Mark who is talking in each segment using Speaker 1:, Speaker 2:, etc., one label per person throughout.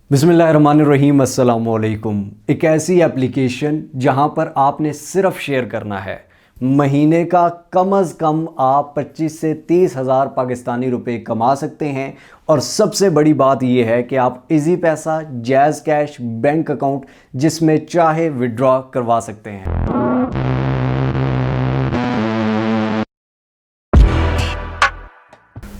Speaker 1: बिस्मिल्लाहिर्रहमानिर्रहीम अस्सलामुअलैकुम। एक ऐसी एप्लीकेशन जहां पर आपने सिर्फ शेयर करना है। महीने का कम अज़ कम आप 25 से 30 हज़ार पाकिस्तानी रुपए कमा सकते हैं। और सबसे बड़ी बात यह है कि आप इजी पैसा, जैज़ कैश, बैंक अकाउंट जिसमें चाहे विड्रॉ करवा सकते हैं।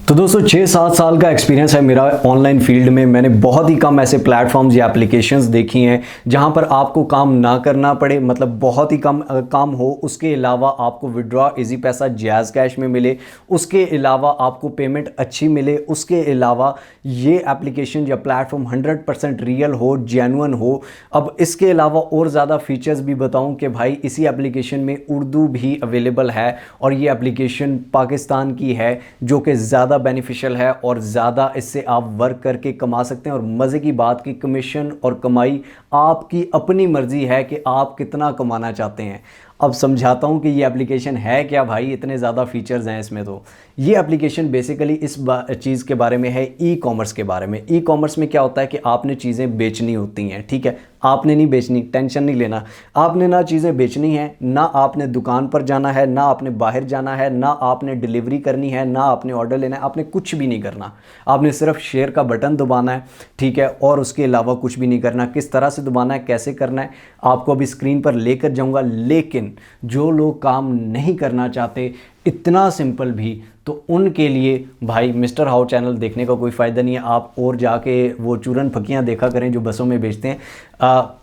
Speaker 1: तो दोस्तों 6-7 साल का एक्सपीरियंस है मेरा ऑनलाइन फील्ड में। मैंने बहुत ही कम ऐसे प्लेटफॉर्म्स या एप्लीकेशंस देखी हैं जहां पर आपको काम ना करना पड़े, मतलब बहुत ही कम काम हो। उसके अलावा आपको विड्रॉ इजी पैसा, जैज़ कैश में मिले। उसके अलावा आपको पेमेंट अच्छी मिले। उसके अलावा ये एप्लीकेशन या प्लेटफॉर्म 100% रियल हो, जेन्युइन हो। अब इसके अलावा और ज़्यादा फीचर्स भी बताऊँ कि भाई इसी एप्लीकेशन में उर्दू भी अवेलेबल है और ये एप्लीकेशन पाकिस्तान की है जो कि ज़्यादा बेनिफिशियल है और ज़्यादा इससे आप वर्क करके कमा सकते हैं। और मज़े की बात की कमीशन और कमाई आपकी अपनी मर्ज़ी है कि आप कितना कमाना चाहते हैं। अब समझाता हूँ कि ये एप्लीकेशन है क्या भाई, इतने ज़्यादा फीचर्स हैं इसमें। तो ये एप्लीकेशन बेसिकली इस चीज़ के बारे में है, ई कॉमर्स के बारे में। ई कॉमर्स में क्या होता है कि आपने चीज़ें बेचनी होती हैं, ठीक है। आपने नहीं बेचनी, टेंशन नहीं लेना। आपने ना चीज़ें बेचनी है, ना आपने दुकान पर जाना है, ना आपने बाहर जाना है, ना आपने डिलीवरी करनी है, ना आपने ऑर्डर लेना है। आपने कुछ भी नहीं करना। आपने सिर्फ शेयर का बटन दबाना है, ठीक है। और उसके अलावा कुछ भी नहीं करना। किस तरह से दबाना है, कैसे करना है, आपको अभी स्क्रीन पर लेकर जाऊंगा। लेकिन जो लोग काम नहीं करना चाहते, इतना सिंपल भी, तो उनके लिए भाई मिस्टर हाउ चैनल देखने का कोई फ़ायदा नहीं है। आप और जाके वो चूरन फकियाँ देखा करें जो बसों में बेचते हैं।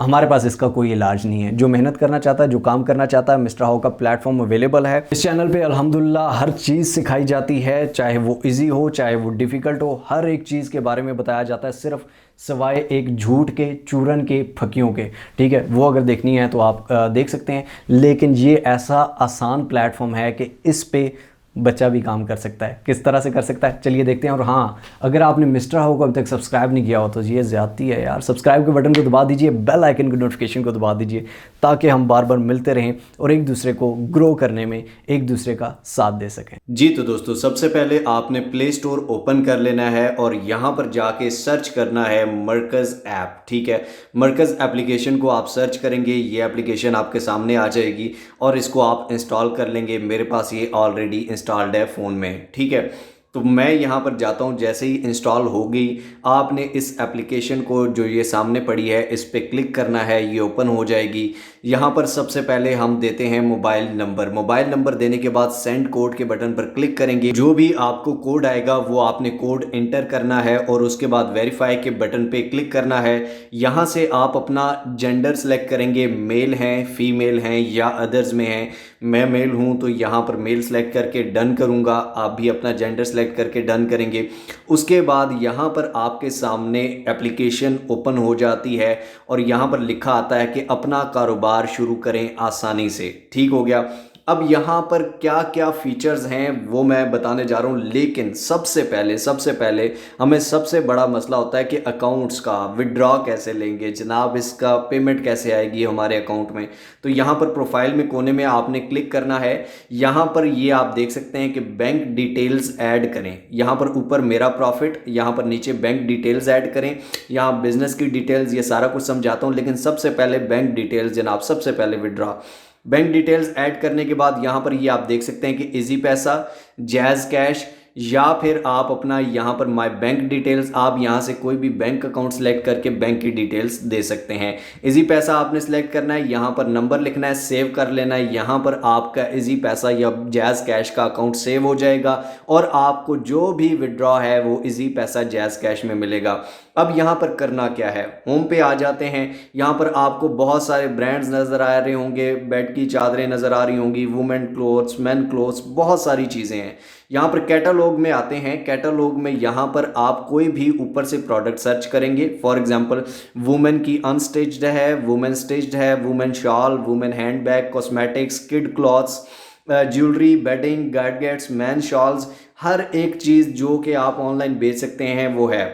Speaker 1: हमारे पास इसका कोई इलाज नहीं है। जो मेहनत करना चाहता है, जो काम करना चाहता है, मिस्टर हाउ का प्लेटफॉर्म अवेलेबल है। इस चैनल पे अल्हम्दुलिल्लाह हर चीज़ सिखाई जाती है, चाहे वो इजी हो, चाहे वो डिफ़िकल्ट हो। हर एक चीज़ के बारे में बताया जाता है, सिर्फ सवाए एक झूठ के, चूरन के, फकियों के, ठीक है। वो अगर देखनी है तो आप देख सकते हैं। लेकिन ये ऐसा आसान प्लेटफॉर्म है कि इस पे बच्चा भी काम कर सकता है। किस तरह से कर सकता है, चलिए देखते हैं। और हाँ, अगर आपने मिस्टर हाउ को अभी तक सब्सक्राइब नहीं किया हो तो ये ज़्यादती है यार। सब्सक्राइब के बटन को दबा दीजिए, बेल आइकन की नोटिफिकेशन को दबा दीजिए, ताकि हम बार बार मिलते रहें और एक दूसरे को ग्रो करने में एक दूसरे का साथ दे सकें। जी तो दोस्तों, सबसे पहले आपने प्ले स्टोर ओपन कर लेना है और यहाँ पर जाके सर्च करना है मरकज़ ऐप, ठीक है। मरकज़ एप्लीकेशन को आप सर्च करेंगे, ये एप्लीकेशन आपके सामने आ जाएगी और इसको आप इंस्टॉल कर लेंगे। मेरे पास ये ऑलरेडी इंस्टॉल्ड है फ़ोन में, ठीक है। तो मैं यहाँ पर जाता हूँ। जैसे ही इंस्टॉल हो गई, आपने इस एप्लीकेशन को, जो ये सामने पड़ी है, इस पर क्लिक करना है। ये ओपन हो जाएगी। यहाँ पर सबसे पहले हम देते हैं मोबाइल नंबर। मोबाइल नंबर देने के बाद सेंड कोड के बटन पर क्लिक करेंगे। जो भी आपको कोड आएगा वो आपने कोड एंटर करना है और उसके बाद वेरीफाई के बटन पे क्लिक करना है। यहाँ से आप अपना जेंडर सेलेक्ट करेंगे, मेल हैं, फीमेल हैं या अदर्स में हैं। मैं मेल हूँ तो यहाँ पर मेल सेलेक्ट करके डन करूँगा। आप भी अपना जेंडर सेलेक्ट करके डन करेंगे। उसके बाद यहाँ पर आपके सामने एप्लीकेशन ओपन हो जाती है और यहाँ पर लिखा आता है कि अपना कारोबार शुरू करें आसानी से। ठीक हो गया। अब यहाँ पर क्या क्या फीचर्स हैं वो मैं बताने जा रहा हूँ। लेकिन सबसे पहले हमें सबसे बड़ा मसला होता है कि अकाउंट्स का विड्रॉ कैसे लेंगे जनाब, इसका पेमेंट कैसे आएगी हमारे अकाउंट में। तो यहाँ पर प्रोफाइल में कोने में आपने क्लिक करना है। यहाँ पर ये आप देख सकते हैं कि बैंक डिटेल्स ऐड करें। यहाँ पर ऊपर मेरा प्रॉफिट, यहाँ पर नीचे बैंक डिटेल्स ऐड करें। यहाँ बिजनेस की डिटेल्स, ये सारा कुछ समझाता हूँ। लेकिन सबसे पहले बैंक डिटेल्स जनाब, सबसे पहले विड्रॉ। बैंक डिटेल्स ऐड करने के बाद यहाँ पर ये आप देख सकते हैं कि इजी पैसा, जैज़ कैश, या फिर आप अपना यहाँ पर माय बैंक डिटेल्स, आप यहाँ से कोई भी बैंक अकाउंट सेलेक्ट करके बैंक की डिटेल्स दे सकते हैं। इजी पैसा आपने सेलेक्ट करना है, यहाँ पर नंबर लिखना है, सेव कर लेना है। यहाँ पर आपका इजी पैसा या जैज़ कैश का अकाउंट सेव हो जाएगा और आपको जो भी विड्रॉ है वो इजी पैसा, जैज़ कैश में मिलेगा। अब यहाँ पर करना क्या है, होम पे आ जाते हैं। यहाँ पर आपको बहुत सारे ब्रांड्स नज़र आ रहे होंगे, बेड की चादरें नज़र आ रही होंगी, वुमेन क्लोथ्स, मेन क्लोथ्स, बहुत सारी चीज़ें हैं। यहाँ पर कैटलॉग में आते हैं। कैटलॉग में यहाँ पर आप कोई भी ऊपर से प्रोडक्ट सर्च करेंगे। फॉर एग्जांपल वुमेन की अनस्टिच्ड है, वुमेन स्टिच्ड है, women shawl, women handbag, cosmetics, kid clothes, jewellery, bedding, gadgets, man shawls, हर एक चीज़ जो कि आप ऑनलाइन बेच सकते हैं वो है।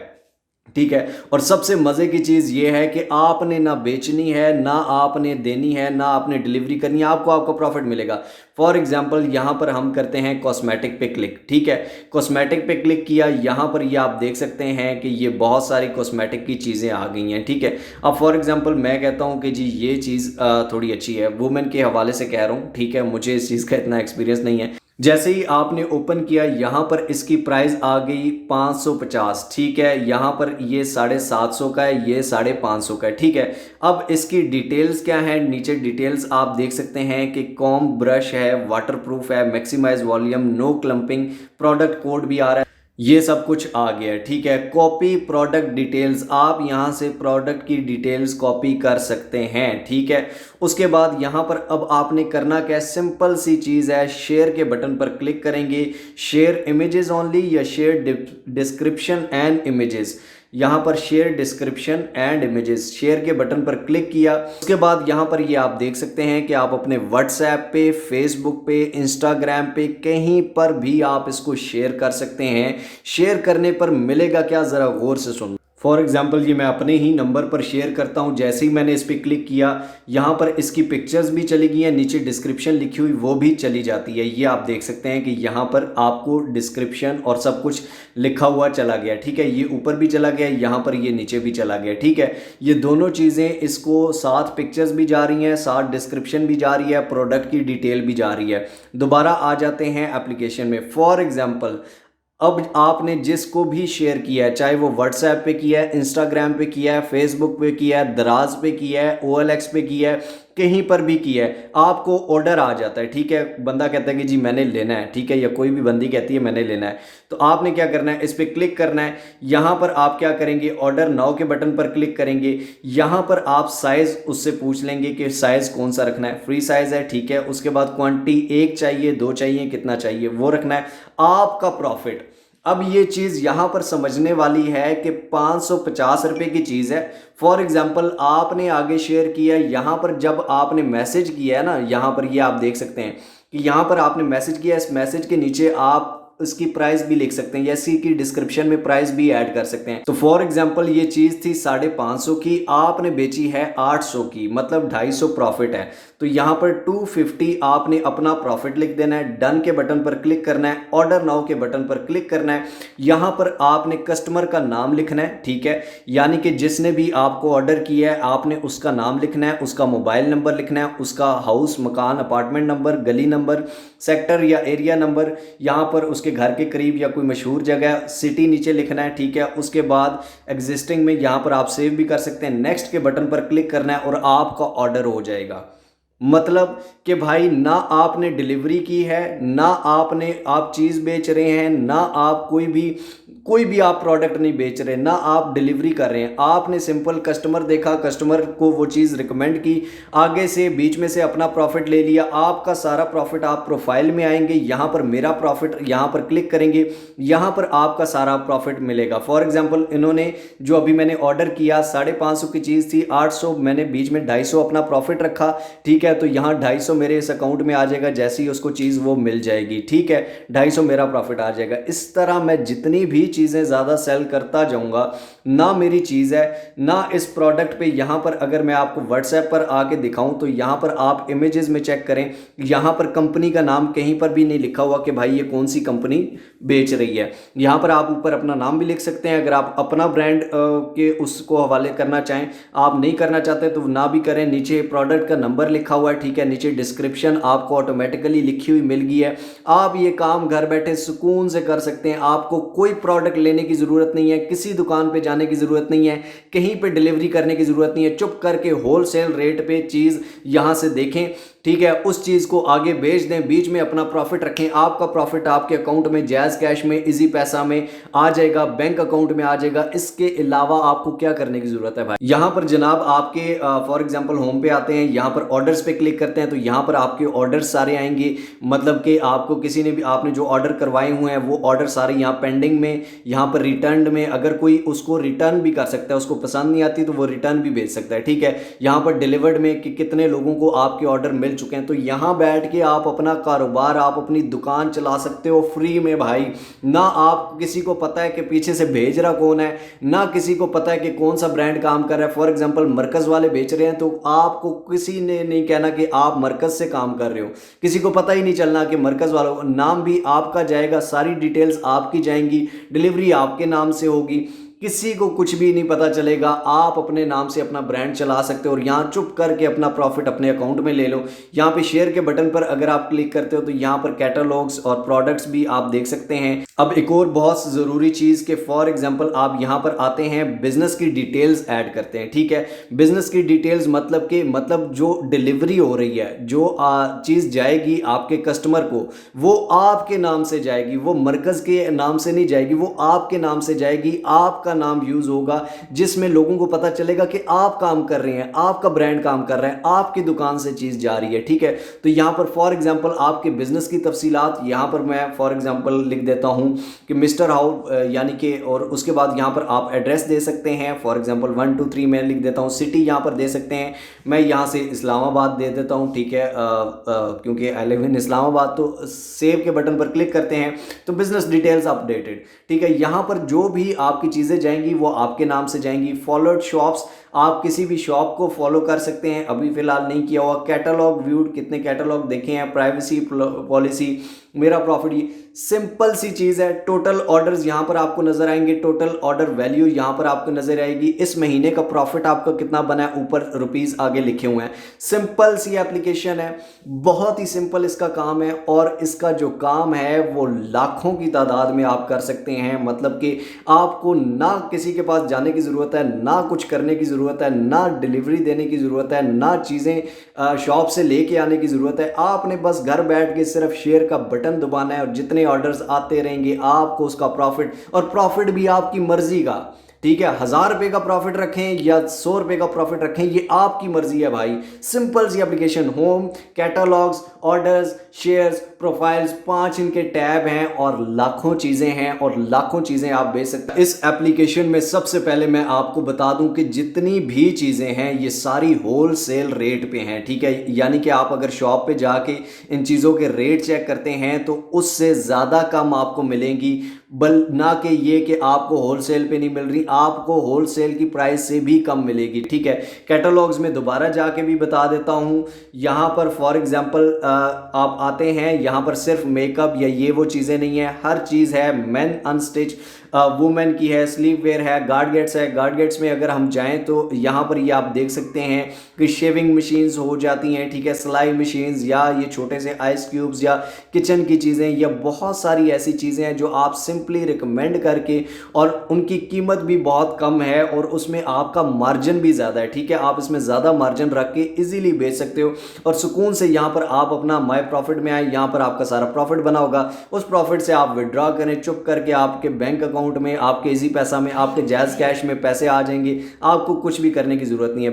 Speaker 1: ठीक है। और सबसे मज़े की चीज़ ये है कि आपने ना बेचनी है, ना आपने देनी है, ना आपने डिलीवरी करनी है, आपको आपका प्रॉफिट मिलेगा। फॉर एग्जांपल यहाँ पर हम करते हैं कॉस्मेटिक पे क्लिक, ठीक है। कॉस्मेटिक पे क्लिक किया, यहाँ पर ये आप देख सकते हैं कि ये बहुत सारी कॉस्मेटिक की चीज़ें आ गई हैं, ठीक है। अब फॉर एग्जांपल मैं कहता हूँ कि जी ये चीज़ थोड़ी अच्छी है, वुमेन के हवाले से कह रहा हूँ, ठीक है, मुझे इस चीज़ का इतना एक्सपीरियंस नहीं है। जैसे ही आपने ओपन किया, यहाँ पर इसकी प्राइस आ गई 550, ठीक है। यहाँ पर ये 750 का है, ये 550 का है, ठीक है। अब इसकी डिटेल्स क्या है, नीचे डिटेल्स आप देख सकते हैं कि कॉम ब्रश है, वाटरप्रूफ है, maximise volume, no clumping, product code भी आ रहा है, ये सब कुछ आ गया है, ठीक है। कॉपी प्रोडक्ट डिटेल्स, आप यहाँ से प्रोडक्ट की डिटेल्स कॉपी कर सकते हैं, ठीक है। उसके बाद यहाँ पर अब आपने करना क्या है, सिंपल सी चीज़ है, शेयर के बटन पर क्लिक करेंगे, शेयर इमेजेस ओनली या शेयर डिस्क्रिप्शन एंड इमेजेस। यहाँ पर share description and images, share के बटन पर क्लिक किया। उसके बाद यहाँ पर ये आप देख सकते हैं कि आप अपने व्हाट्सएप पे, फेसबुक पे, इंस्टाग्राम पे, कहीं पर भी आप इसको शेयर कर सकते हैं। शेयर करने पर मिलेगा क्या, ज़रा गौर से सुन। फॉर एग्जाम्पल ये मैं अपने ही नंबर पर शेयर करता हूँ, जैसे ही मैंने इस पर क्लिक किया, यहाँ पर इसकी पिक्चर्स भी चली गई हैं, नीचे डिस्क्रिप्शन लिखी हुई वो भी चली जाती है। ये आप देख सकते हैं कि यहाँ पर आपको डिस्क्रिप्शन और सब कुछ लिखा हुआ चला गया, ठीक है। ये ऊपर भी चला गया, यहाँ पर ये नीचे भी चला गया, ठीक है। ये दोनों चीज़ें, इसको साथ पिक्चर्स भी जा रही हैं, साथ डिस्क्रिप्शन भी जा रही है, प्रोडक्ट की डिटेल भी जा रही है। दोबारा आ जाते हैं एप्लीकेशन में। फॉर एग्जाम्पल अब आपने जिसको भी शेयर किया है, चाहे वो व्हाट्सएप पे किया है, इंस्टाग्राम पे किया है, फेसबुक पे किया है, दराज पे किया है, OLX पे किया है, कहीं पर भी किया है, आपको ऑर्डर आ जाता है, ठीक है। बंदा कहता है कि जी मैंने लेना है, ठीक है, या कोई भी बंदी कहती है मैंने लेना है, तो आपने क्या करना है, इस पर क्लिक करना है। यहाँ पर आप क्या करेंगे, ऑर्डर नाउ के बटन पर क्लिक करेंगे। यहाँ पर आप साइज़ उससे पूछ लेंगे कि साइज़ कौन सा रखना है, फ्री साइज़ है, ठीक है। उसके बाद क्वांटिटी 1 चाहिए, 2 चाहिए, कितना चाहिए वो रखना है। आपका प्रॉफिट, अब ये चीज़ यहाँ पर समझने वाली है कि 550 रुपये की चीज़ है। फॉर एग्जाम्पल आपने आगे शेयर किया, यहाँ पर जब आपने मैसेज किया है ना, यहाँ पर ये आप देख सकते हैं कि यहाँ पर आपने मैसेज किया, इस मैसेज के नीचे आप इसकी प्राइस भी लिख सकते हैं या इसी की डिस्क्रिप्शन में प्राइस भी ऐड कर सकते हैं। तो फॉर एग्जांपल ये चीज़ थी 550 की, आपने बेची है 800 की, मतलब 250 प्रॉफिट है। तो यहाँ पर 250 आपने अपना प्रॉफिट लिख देना है, डन के बटन पर क्लिक करना है, ऑर्डर नाउ के बटन पर क्लिक करना है। यहाँ पर आपने कस्टमर का नाम लिखना है, ठीक है, यानी कि जिसने भी आपको ऑर्डर किया है आपने उसका नाम लिखना है, उसका मोबाइल नंबर लिखना है, उसका हाउस, मकान, अपार्टमेंट नंबर, गली नंबर, सेक्टर या एरिया नंबर, यहाँ पर उसके घर के करीब या कोई मशहूर जगह, सिटी नीचे लिखना है, ठीक है। उसके बाद एग्जिस्टिंग में यहाँ पर आप सेव भी कर सकते हैं, नेक्स्ट के बटन पर क्लिक करना है और आपका ऑर्डर हो जाएगा। मतलब कि भाई ना आपने डिलीवरी की है, ना आप चीज़ बेच रहे हैं, ना आप कोई भी आप प्रोडक्ट नहीं बेच रहे, ना आप डिलीवरी कर रहे हैं। आपने सिंपल कस्टमर देखा, कस्टमर को वो चीज़ रिकमेंड की, आगे से बीच में से अपना प्रॉफिट ले लिया। आपका सारा प्रॉफिट, आप प्रोफाइल में आएंगे, यहाँ पर मेरा प्रॉफिट, यहाँ पर क्लिक करेंगे, यहाँ पर आपका सारा प्रॉफिट मिलेगा। फॉर एग्जांपल इन्होंने जो अभी मैंने ऑर्डर किया 550 की चीज़ थी, 800 मैंने बीच में 250 अपना प्रॉफिट रखा, ठीक है। तो यहाँ 250 मेरे इस अकाउंट में आ जाएगा, जैसे ही उसको चीज़ वो मिल जाएगी, ठीक है, 250 मेरा प्रॉफिट आ जाएगा। इस तरह मैं जितनी भी चीज़ें ज़्यादा सेल करता जाऊँगा, ना मेरी चीज़ है ना इस प्रोडक्ट पे। यहाँ पर अगर मैं आपको व्हाट्सएप पर आके दिखाऊं तो यहाँ पर आप इमेजेस में चेक करें, यहाँ पर कंपनी का नाम कहीं पर भी नहीं लिखा हुआ कि भाई ये कौन सी कंपनी बेच रही है। यहाँ पर आप ऊपर अपना नाम भी लिख सकते हैं, अगर आप अपना ब्रांड के उसको हवाले करना चाहें। आप नहीं करना चाहते तो ना भी करें। नीचे प्रोडक्ट का नंबर लिखा हुआ है, ठीक है, नीचे डिस्क्रिप्शन आपको ऑटोमेटिकली लिखी हुई मिल गई है। आप ये काम घर बैठे सुकून से कर सकते हैं। आपको कोई प्रोडक्ट लेने की ज़रूरत नहीं है, किसी दुकान पे जाने की ज़रूरत नहीं है, कहीं पे डिलीवरी करने की ज़रूरत नहीं है। चुप करके होलसेल रेट पे चीज़ यहाँ से देखें, ठीक है, उस चीज़ को आगे बेच दें, बीच में अपना प्रॉफिट रखें। आपका प्रॉफिट आपके अकाउंट में जैज़ कैश में, इजी पैसा में आ जाएगा, बैंक अकाउंट में आ जाएगा। इसके अलावा आपको क्या करने की ज़रूरत है भाई। यहाँ पर जनाब आपके फॉर एग्जांपल होम पे आते हैं, यहाँ पर ऑर्डर्स पे पे क्लिक करते हैं तो यहाँ पर आपके ऑर्डर सारे आएंगे, मतलब कि आपको किसी ने भी आपने जो ऑर्डर करवाए हुए हैं वो ऑर्डर सारे यहाँ पेंडिंग में, यहाँ पर रिटर्न में, अगर कोई उसको रिटर्न भी कर सकता है, उसको पसंद नहीं आती तो वो रिटर्न भी भेज सकता है, ठीक है। यहाँ पर डिलीवर्ड में कि कितने लोगों को आपके ऑर्डर मिल चुके हैं। तो यहाँ बैठ के आप अपना कारोबार, आप अपनी दुकान चला सकते हो फ्री में भाई। ना आप किसी को पता है कि पीछे से भेज रहा कौन है, ना किसी को पता है कि कौन सा ब्रांड काम कर रहा है। फॉर एग्जांपल मरकज वाले बेच रहे हैं तो आपको किसी ने नहीं कहना कि आप मरकज से काम कर रहे हो, किसी को पता ही नहीं चलना कि मरकज वालों, नाम भी आपका जाएगा, सारी डिटेल्स आपकी जाएंगी, डिलीवरी आपके नाम से होगी, किसी को कुछ भी नहीं पता चलेगा। आप अपने नाम से अपना ब्रांड चला सकते हो और यहाँ चुप करके अपना प्रॉफिट अपने अकाउंट में ले लो। यहाँ पे शेयर के बटन पर अगर आप क्लिक करते हो तो यहाँ पर कैटलॉग्स और प्रोडक्ट्स भी आप देख सकते हैं। अब एक और बहुत ज़रूरी चीज़ के फॉर एग्जांपल आप यहाँ पर आते हैं, बिजनेस की डिटेल्स ऐड करते हैं, ठीक है। बिजनेस की डिटेल्स मतलब जो डिलीवरी हो रही है, जो चीज़ जाएगी आपके कस्टमर को, वो आपके नाम से जाएगी, वो मरकज के नाम से नहीं जाएगी, वो आपके नाम से जाएगी, आपका नाम यूज होगा, जिसमें लोगों को पता चलेगा कि आप काम कर रहे हैं, आपका ब्रांड काम कर रहा है, आपकी दुकान से चीज जा रही है, ठीक है। तो यहां पर फॉर एग्जांपल आपके बिजनेस की तफसीलात यहां पर मैं फॉर एग्जांपल लिख देता हूं कि मिस्टर हाउ, यानी कि, और उसके बाद यहां पर आप एड्रेस दे सकते हैं, फॉर एग्जांपल 1 2 3 मैं लिख देता हूं, सिटी यहां पर दे सकते हैं, मैं यहां से इस्लामाबाद दे देता हूं, ठीक है, क्योंकि आई लिव इन इस्लामाबाद। तो सेव के बटन पर क्लिक करते हैं तो बिजनेस डिटेल्स अपडेटेड, ठीक है। यहां पर जो भी आपकी चीजें जाएंगी वो आपके नाम से जाएंगी। फॉलोड शॉप्स, आप किसी भी शॉप को फॉलो कर सकते हैं, अभी फिलहाल नहीं किया हुआ। कैटलॉग व्यूड, कितने कैटलॉग देखे हैं, प्राइवेसी पॉलिसी, मेरा प्रॉफिट, ये सिंपल सी चीज है। टोटल ऑर्डर्स यहां पर आपको नजर आएंगे, टोटल ऑर्डर वैल्यू यहां पर आपको नजर आएगी, इस महीने का प्रॉफिट आपका कितना बना है, ऊपर रुपीस आगे लिखे हुए हैं। सिंपल सी एप्लीकेशन है, बहुत ही सिंपल इसका काम है, और इसका जो काम है वो लाखों की तादाद में आप कर सकते हैं। मतलब कि आपको ना किसी के पास जाने की ज़रूरत है, ना कुछ करने की ज़रूरत है, ना डिलीवरी देने की ज़रूरत है, ना चीज़ें शॉप से लेके आने की ज़रूरत है। आपने बस घर बैठ के सिर्फ शेयर का बटन दबाना है और जितने ऑर्डर्स आते रहेंगे आपको उसका प्रॉफिट, और प्रॉफिट भी आपकी मर्जी का, ठीक है। 1000 रुपये का प्रॉफिट रखें या 100 रुपये का प्रॉफिट रखें, ये आपकी मर्जी है भाई। सिंपल सी application, home, catalogs, orders, shares, profiles, 5 इनके टैब हैं और लाखों चीज़ें हैं और लाखों चीज़ें आप बेच सकते हैं इस एप्लीकेशन में। सबसे पहले मैं आपको बता दूं कि जितनी भी चीज़ें हैं ये सारी होल सेल रेट पे हैं, ठीक है। यानी कि आप अगर शॉप पे जाके इन चीज़ों के रेट चेक करते हैं तो उससे ज़्यादा कम आपको मिलेंगी, ना कि ये कि आपको होलसेल पे नहीं मिल रही, आपको होलसेल की प्राइस से भी कम मिलेगी, ठीक है। कैटलॉग्स में दोबारा जाके भी बता देता हूँ, यहाँ पर फॉर एग्जांपल आप आते हैं, यहाँ पर सिर्फ मेकअप या ये वो चीज़ें नहीं है, हर चीज़ है। मेन अनस्टिच, वुमेन की है, स्लीप वेयर है, गार्डगेट्स है। गार्डगेट्स में अगर हम जाएं तो यहाँ पर ये आप देख सकते हैं कि शेविंग मशीन्स हो जाती हैं, ठीक है, सिलाई मशीन्स, या ये छोटे से आइस क्यूब्स, या किचन की चीज़ें, या बहुत सारी ऐसी चीज़ें हैं जो आप सिंपली रिकमेंड करके, और उनकी कीमत भी बहुत कम है और उसमें आपका मार्जिन भी ज़्यादा है, ठीक है। आप इसमें ज़्यादा मार्जिन रख के इजीली बेच सकते हो और सुकून से यहाँ पर आप अपना माई प्रॉफिट में आए, यहाँ पर आपका सारा प्रॉफिट बना होगा, उस प्रॉफिट से आप विड्रॉ करें, चुप करके आपके बैंक अकाउंट में, आपके इजी पैसा में, आपके जैज़ कैश में पैसे आ जाएंगे, आपको कुछ भी करने की ज़रूरत नहीं है।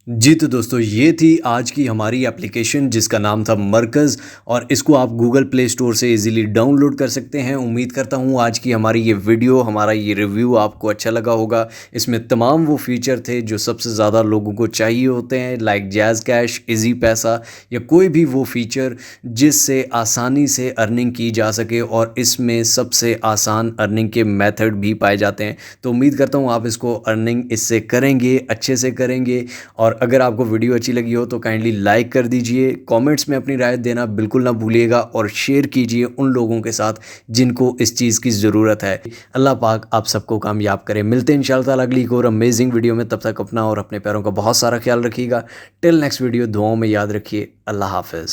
Speaker 2: जी तो दोस्तों, ये थी आज की हमारी एप्लीकेशन जिसका नाम था मरकज़, और इसको आप गूगल प्ले स्टोर से इजीली डाउनलोड कर सकते हैं। उम्मीद करता हूँ आज की हमारी ये वीडियो, हमारा ये रिव्यू आपको अच्छा लगा होगा। इसमें तमाम वो फीचर थे जो सबसे ज़्यादा लोगों को चाहिए होते हैं, लाइक जैज़ कैश, इजी पैसा, या कोई भी वो फीचर जिससे आसानी से अर्निंग की जा सके, और इसमें सबसे आसान अर्निंग के मेथड भी पाए जाते हैं। तो उम्मीद करता हूँ आप इसको अर्निंग इससे करेंगे, अच्छे से करेंगे। और अगर आपको वीडियो अच्छी लगी हो तो काइंडली लाइक कर दीजिए, कमेंट्स में अपनी राय देना बिल्कुल ना भूलिएगा, और शेयर कीजिए उन लोगों के साथ जिनको इस चीज़ की ज़रूरत है। अल्लाह पाक आप सबको कामयाब करे। मिलते हैं इंशाअल्लाह ताला अगली एक और अमेजिंग वीडियो में। तब तक अपना और अपने पैरों का बहुत सारा ख्याल रखिएगा। टिल नेक्स्ट वीडियो, दुआओं में याद रखिए। अल्लाह हाफ़िज़।